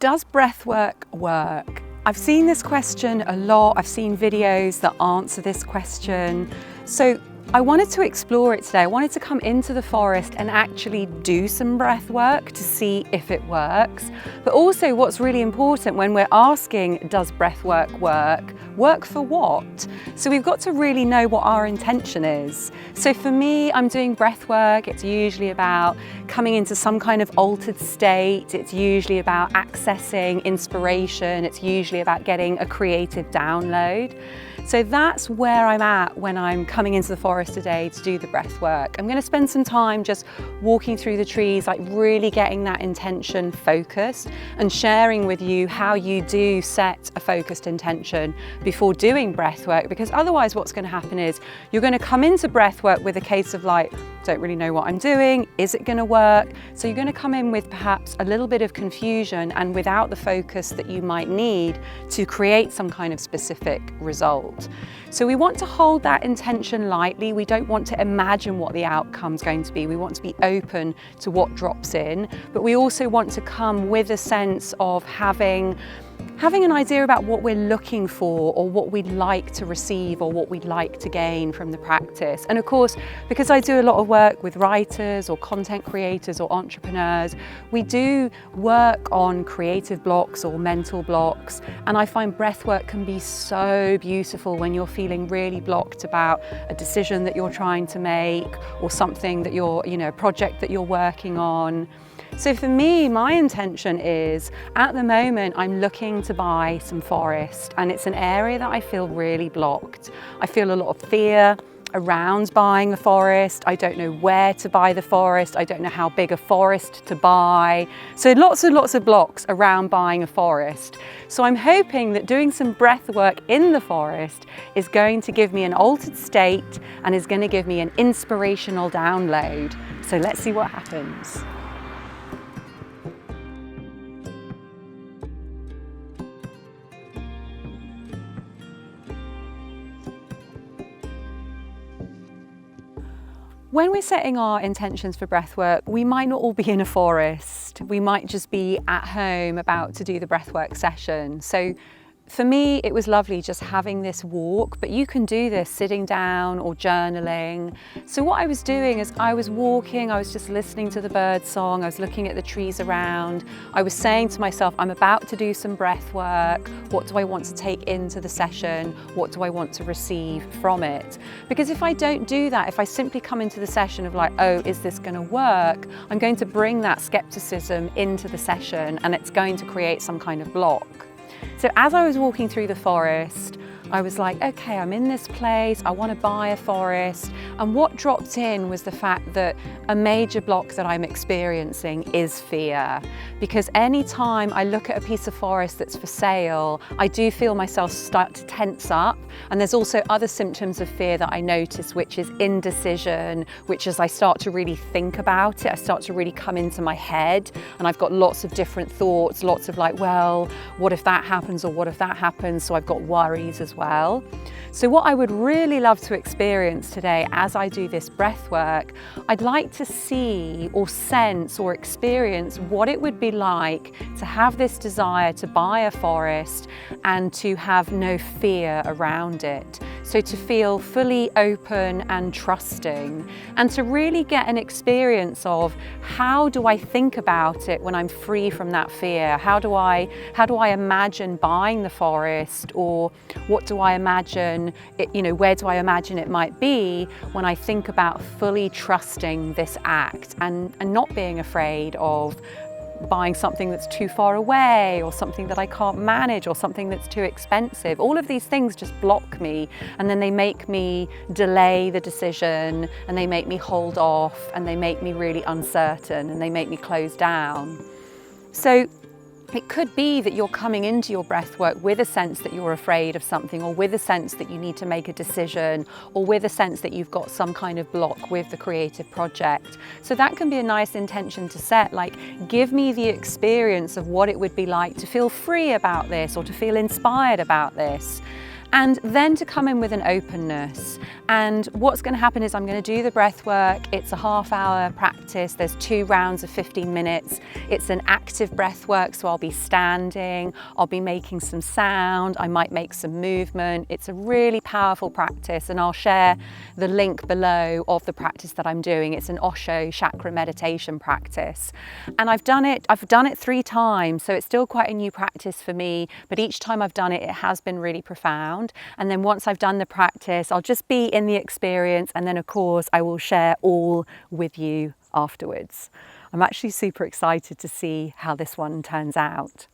Does breathwork work? I've seen this question a lot. I've seen videos that answer this question. So I wanted to explore it today. I wanted to come into the forest and actually do some breath work to see if it works. But also what's really important when we're asking, does breath work work for what? So we've got to really know what our intention is. So for me, I'm doing breath work. It's usually about coming into some kind of altered state. It's usually about accessing inspiration. It's usually about getting a creative download. So that's where I'm at when I'm coming into the forest today to do the breath work. I'm going to spend some time just walking through the trees, like really getting that intention focused and sharing with you how you do set a focused intention before doing breath work, because otherwise what's going to happen is you're going to come into breath work with a case of like, don't really know what I'm doing, is it going to work? So you're going to come in with perhaps a little bit of confusion and without the focus that you might need to create some kind of specific result. So we want to hold that intention lightly. We don't want to imagine what the outcome's going to be. We want to be open to what drops in, but we also want to come with a sense of having an idea about what we're looking for or what we'd like to receive or what we'd like to gain from the practice. And of course, because I do a lot of work with writers or content creators or entrepreneurs, we do work on creative blocks or mental blocks. And I find breath work can be so beautiful when you're feeling really blocked about a decision that you're trying to make or something that you're, a project that you're working on. So for me, my intention is, at the moment, I'm looking to buy some forest, and it's an area that I feel really blocked. I feel a lot of fear around buying a forest. I don't know where to buy the forest. I don't know how big a forest to buy. So lots and lots of blocks around buying a forest. So I'm hoping that doing some breath work in the forest is going to give me an altered state and is going to give me an inspirational download. So let's see what happens. When we're setting our intentions for breathwork, we might not all be in a forest. We might just be at home about to do the breathwork session. So for me, it was lovely just having this walk, but you can do this sitting down or journaling. So what I was doing is I was walking, I was just listening to the bird song, I was looking at the trees around. I was saying to myself, I'm about to do some breath work. What do I want to take into the session? What do I want to receive from it? Because if I don't do that, if I simply come into the session of like, oh, is this going to work? I'm going to bring that skepticism into the session and it's going to create some kind of block. So as I was walking through the forest, I was like, okay, I'm in this place, I want to buy a forest. And what dropped in was the fact that a major block that I'm experiencing is fear. Because anytime I look at a piece of forest that's for sale, I do feel myself start to tense up. And there's also other symptoms of fear that I notice, which is indecision, which is I start to really think about it, I start to really come into my head, and I've got lots of different thoughts, lots of like, well, what if that happens or what if that happens? So I've got worries as well. So what I would really love to experience today as I do this breath work, I'd like to see or sense or experience what it would be like to have this desire to buy a forest and to have no fear around it. So to feel fully open and trusting, and to really get an experience of how do I think about it when I'm free from that fear? How do I imagine buying the forest, or what do I imagine it, where do I imagine it might be when I think about fully trusting this act and not being afraid of buying something that's too far away or something that I can't manage or something that's too expensive. All of these things just block me, and then they make me delay the decision, and they make me hold off, and they make me really uncertain, and they make me close down. So it could be that you're coming into your breath work with a sense that you're afraid of something, or with a sense that you need to make a decision, or with a sense that you've got some kind of block with the creative project. So that can be a nice intention to set, like, give me the experience of what it would be like to feel free about this or to feel inspired about this. And then to come in with an openness. And what's going to happen is I'm going to do the breath work. It's a half-hour practice. There's 2 rounds of 15 minutes. It's an active breath work, so I'll be standing, I'll be making some sound, I might make some movement. It's a really powerful practice, and I'll share the link below of the practice that I'm doing. It's an Osho chakra meditation practice. And I've done it 3 times, so it's still quite a new practice for me, but each time I've done it, it has been really profound. And then once I've done the practice, I'll just be in the experience, and then of course I will share all with you afterwards. I'm actually super excited to see how this one turns out.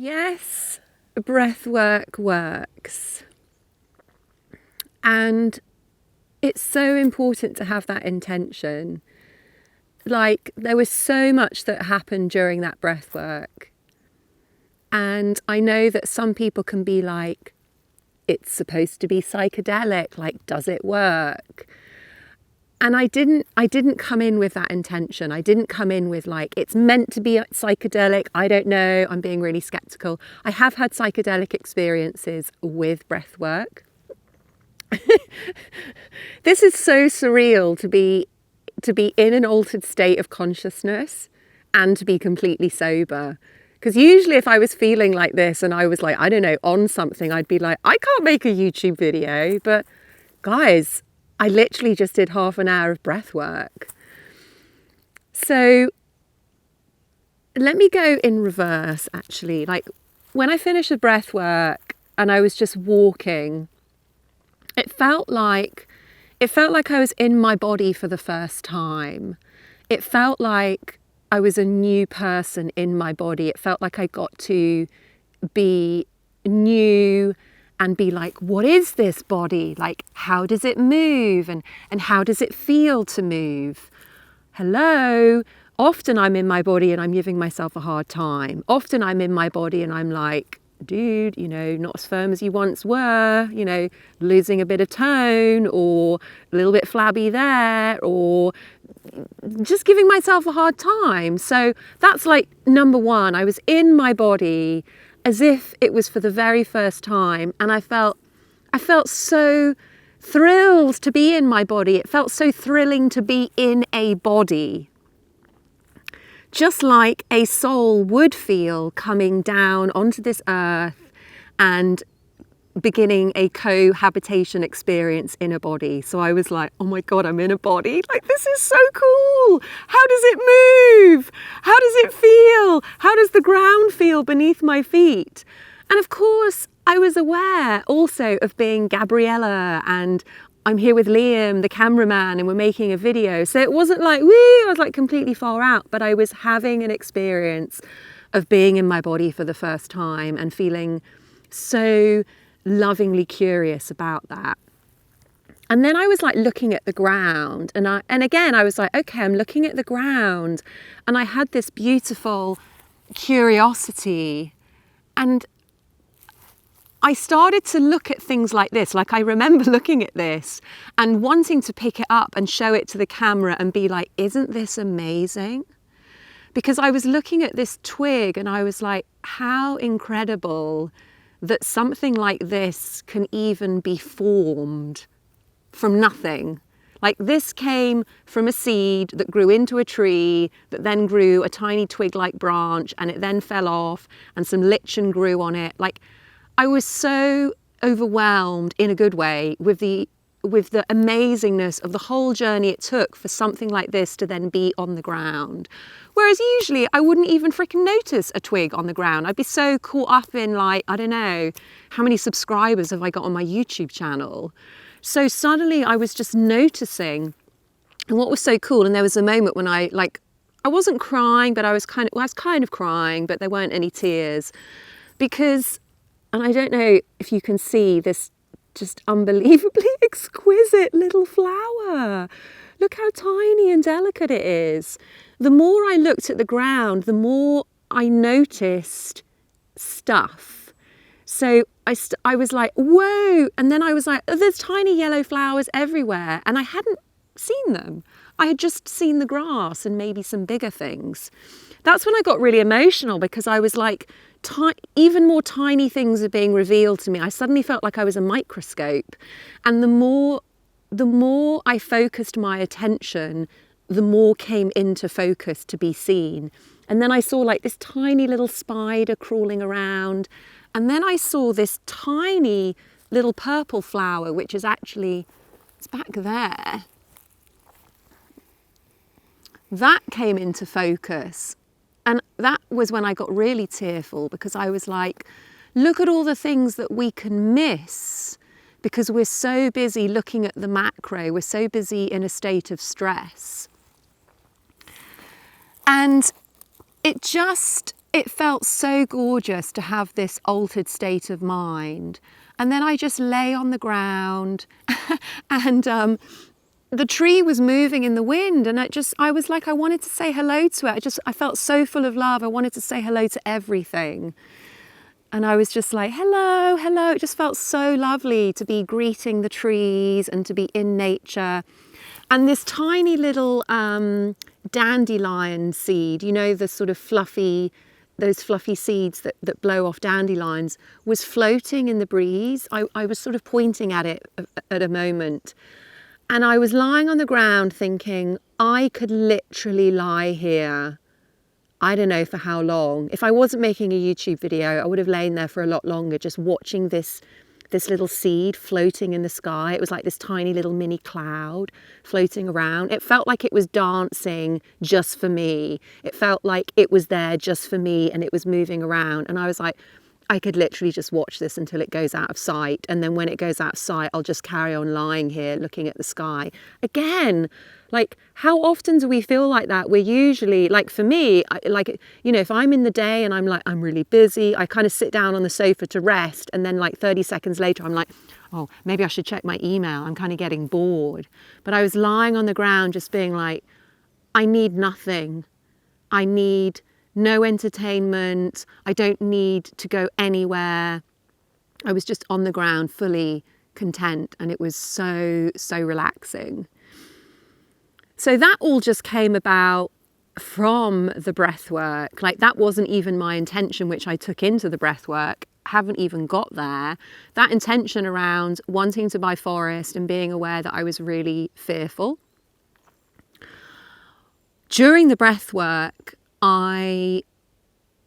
Yes, breath work works. And it's so important to have that intention. Like, there was so much that happened during that breath work. And I know that some people can be like, it's supposed to be psychedelic, like, does it work? And I didn't come in with that intention. I didn't come in with like, it's meant to be psychedelic. I don't know. I'm being really skeptical. I have had psychedelic experiences with breath work. This is so surreal to be in an altered state of consciousness and to be completely sober. Because usually if I was feeling like this and I was like, I don't know, on something, I'd be like, I can't make a YouTube video. But guys, I literally just did half an hour of breath work. So let me go in reverse, actually. Like when I finished the breath work and I was just walking, it felt like I was in my body for the first time. It felt like I was a new person in my body. It felt like I got to be new and be like, what is this body? Like, how does it move? And how does it feel to move? Hello? Often I'm in my body and I'm giving myself a hard time. Often I'm in my body and I'm like, dude, you know, not as firm as you once were, you know, losing a bit of tone or a little bit flabby there, or just giving myself a hard time. So that's like number one. I was in my body as if it was for the very first time, and I felt so thrilled to be in my body. It felt so thrilling to be in a body. Just like a soul would feel coming down onto this earth and beginning a cohabitation experience in a body. So I was like, oh my God, I'm in a body. Like, this is so cool. How does it move? How does it feel? How does the ground feel beneath my feet? And of course, I was aware also of being Gabriela, and I'm here with Liam, the cameraman, and we're making a video. So it wasn't like, woo, I was like completely far out, but I was having an experience of being in my body for the first time and feeling so lovingly curious about that. And then I was like looking at the ground, and again, I was like, okay, I'm looking at the ground, and I had this beautiful curiosity, and I started to look at things like this. Like, I remember looking at this and wanting to pick it up and show it to the camera and be like, isn't this amazing? Because I was looking at this twig and I was like, how incredible that something like this can even be formed from nothing. Like, this came from a seed that grew into a tree, that then grew a tiny twig-like branch, and it then fell off and some lichen grew on it. Like, I was so overwhelmed in a good way with the amazingness of the whole journey it took for something like this to then be on the ground. Whereas usually I wouldn't even freaking notice a twig on the ground. I'd be so caught up in, like, I don't know, how many subscribers have I got on my YouTube channel? So suddenly I was just noticing. And what was so cool, and there was a moment when I wasn't crying, but I was kind of crying, but there weren't any tears. Because, and I don't know if you can see this just unbelievably exquisite little flower. Look how tiny and delicate it is. The more I looked at the ground, the more I noticed stuff. So I was like, whoa. And then I was like, oh, there's tiny yellow flowers everywhere. And I hadn't seen them. I had just seen the grass and maybe some bigger things. That's when I got really emotional, because I was like, even more tiny things are being revealed to me. I suddenly felt like I was a microscope. And the more I focused my attention, the more came into focus to be seen. And then I saw like this tiny little spider crawling around. And then I saw this tiny little purple flower, which is actually, it's back there. That came into focus. And that was when I got really tearful, because I was like, look at all the things that we can miss because we're so busy looking at the macro. We're so busy in a state of stress. And it felt so gorgeous to have this altered state of mind. And then I just lay on the ground and the tree was moving in the wind, and I was like, I wanted to say hello to it. I felt so full of love. I wanted to say hello to everything. And I was just like, hello, hello. It just felt so lovely to be greeting the trees and to be in nature. And this tiny little dandelion seed, you know, the sort of fluffy those fluffy seeds that blow off dandelions was floating in the breeze. I was sort of pointing at it at a moment, and I was lying on the ground thinking, I could literally lie here, I don't know for how long. If I wasn't making a YouTube video, I would have lain there for a lot longer, just watching this little seed floating in the sky. It was like this tiny little mini cloud floating around. It felt like it was dancing just for me. It felt like it was there just for me, and it was moving around. And I was like, I could literally just watch this until it goes out of sight. And then when it goes out of sight, I'll just carry on lying here looking at the sky. Again, like, how often do we feel like that? We're usually, like, for me, if I'm in the day and I'm like, I'm really busy, I kind of sit down on the sofa to rest. And then like 30 seconds later, I'm like, oh, maybe I should check my email. I'm kind of getting bored. But I was lying on the ground just being like, I need nothing. I need no entertainment. I don't need to go anywhere. I was just on the ground, fully content. And it was so, so relaxing. So that all just came about from the breath work. Like, that wasn't even my intention, which I took into the breath work. Haven't even got there. That intention around wanting to buy forest and being aware that I was really fearful. During the breath work, I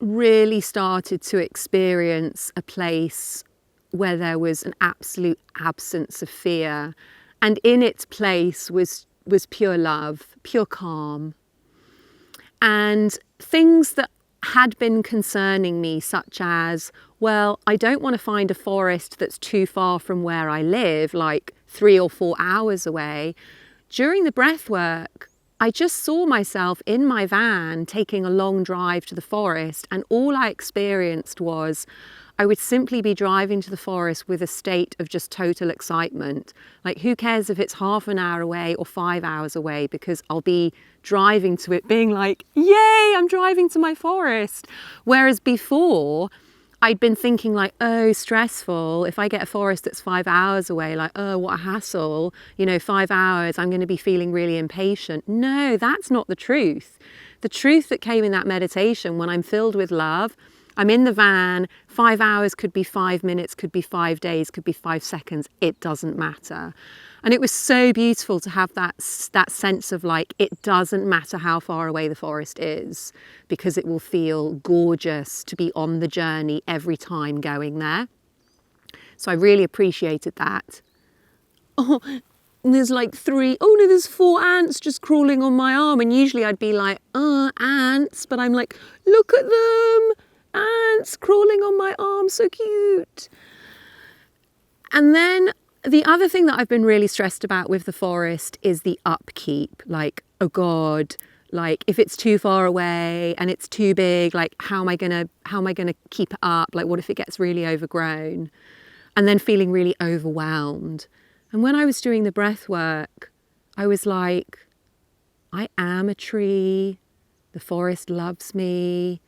really started to experience a place where there was an absolute absence of fear. And in its place was pure love, pure calm. And things that had been concerning me, such as, well, I don't want to find a forest that's too far from where I live, like 3 or 4 hours away. During the breath work, I just saw myself in my van taking a long drive to the forest, and all I experienced was I would simply be driving to the forest with a state of just total excitement. Like, who cares if it's half an hour away or 5 hours away, because I'll be driving to it being like, yay, I'm driving to my forest. Whereas before, I'd been thinking like, oh, stressful. If I get a forest that's 5 hours away, like, oh, what a hassle. 5 hours, I'm going to be feeling really impatient. No, that's not the truth. The truth that came in that meditation, when I'm filled with love, I'm in the van, 5 hours could be 5 minutes, could be 5 days, could be 5 seconds. It doesn't matter. And it was so beautiful to have that sense of like, it doesn't matter how far away the forest is, because it will feel gorgeous to be on the journey every time going there. So I really appreciated that. Oh, and there's like 3, oh no, there's 4 ants just crawling on my arm. And usually I'd be like, ants, but I'm like, look at them. Ants crawling on my arm, so cute. And then the other thing that I've been really stressed about with the forest is the upkeep. Like, oh God, like if it's too far away and it's too big, like how am I gonna keep it up? Like, what if it gets really overgrown? And then feeling really overwhelmed. And when I was doing the breath work, I was like, I am a tree. The forest loves me.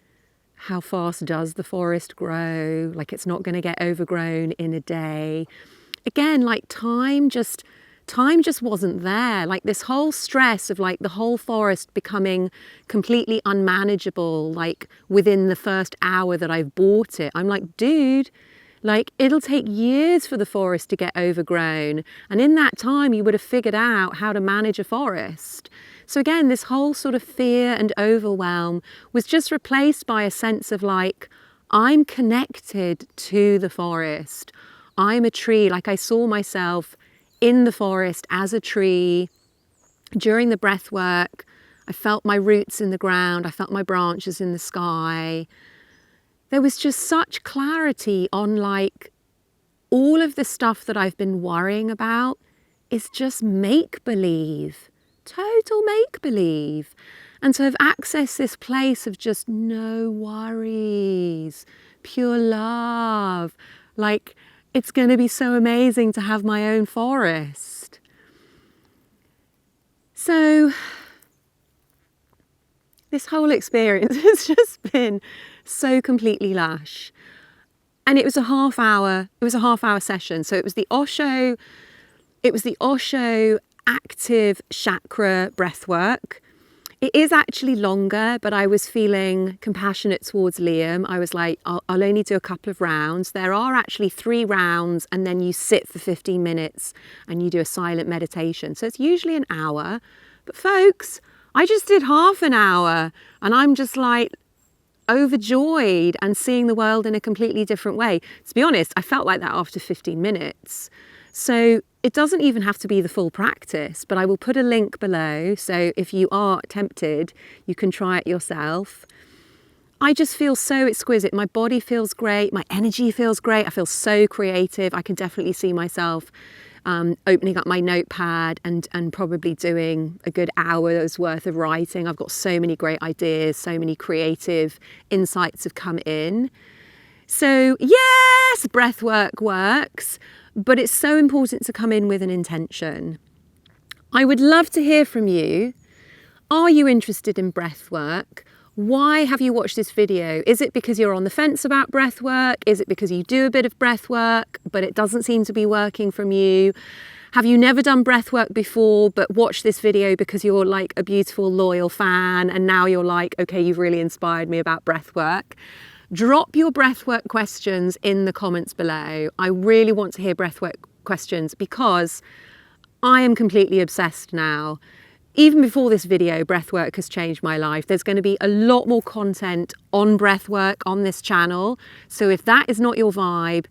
How fast does the forest grow? Like, it's not going to get overgrown in a day. Again, like time just wasn't there. Like, this whole stress of like the whole forest becoming completely unmanageable, like within the first hour that I've bought it. I'm like, dude, like it'll take years for the forest to get overgrown. And in that time, you would have figured out how to manage a forest. So again, this whole sort of fear and overwhelm was just replaced by a sense of like, I'm connected to the forest. I'm a tree. Like, I saw myself in the forest as a tree. During the breath work, I felt my roots in the ground. I felt my branches in the sky. There was just such clarity on like, all of the stuff that I've been worrying about is just make-believe. Total make-believe. And to have accessed this place of just no worries, pure love, like it's going to be so amazing to have my own forest. So this whole experience has just been so completely lush. And it was a half hour session. So it was the Osho active chakra breath work. It is actually longer, but I was feeling compassionate towards Liam. I was like, I'll only do a couple of rounds. There are actually 3 rounds, and then you sit for 15 minutes and you do a silent meditation. So it's usually an hour. But folks, I just did half an hour, and I'm just like overjoyed and seeing the world in a completely different way. To be honest, I felt like that after 15 minutes. So it doesn't even have to be the full practice, but I will put a link below. So if you are tempted, you can try it yourself. I just feel so exquisite. My body feels great. My energy feels great. I feel so creative. I can definitely see myself opening up my notepad and probably doing a good hour's worth of writing. I've got so many great ideas, so many creative insights have come in. So yes, breath work works, but it's so important to come in with an intention. I would love to hear from you. Are you interested in breath work? Why have you watched this video? Is it because you're on the fence about breath work? Is it because you do a bit of breath work, but it doesn't seem to be working from you? Have you never done breath work before, but watched this video because you're like a beautiful, loyal fan, and now you're like, okay, you've really inspired me about breath work? Drop your breathwork questions in the comments below. I really want to hear breathwork questions because I am completely obsessed now. Even before this video, breathwork has changed my life. There's going to be a lot more content on breathwork on this channel. So if that is not your vibe,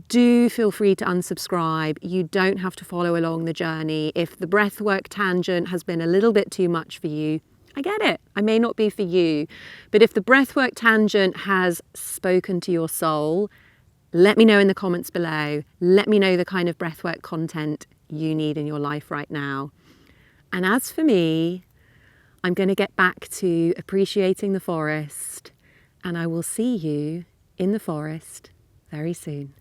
do feel free to unsubscribe. You don't have to follow along the journey. If the breathwork tangent has been a little bit too much for you, I get it. I may not be for you. But if the breathwork tangent has spoken to your soul, let me know in the comments below. Let me know the kind of breathwork content you need in your life right now. And as for me, I'm going to get back to appreciating the forest, and I will see you in the forest very soon.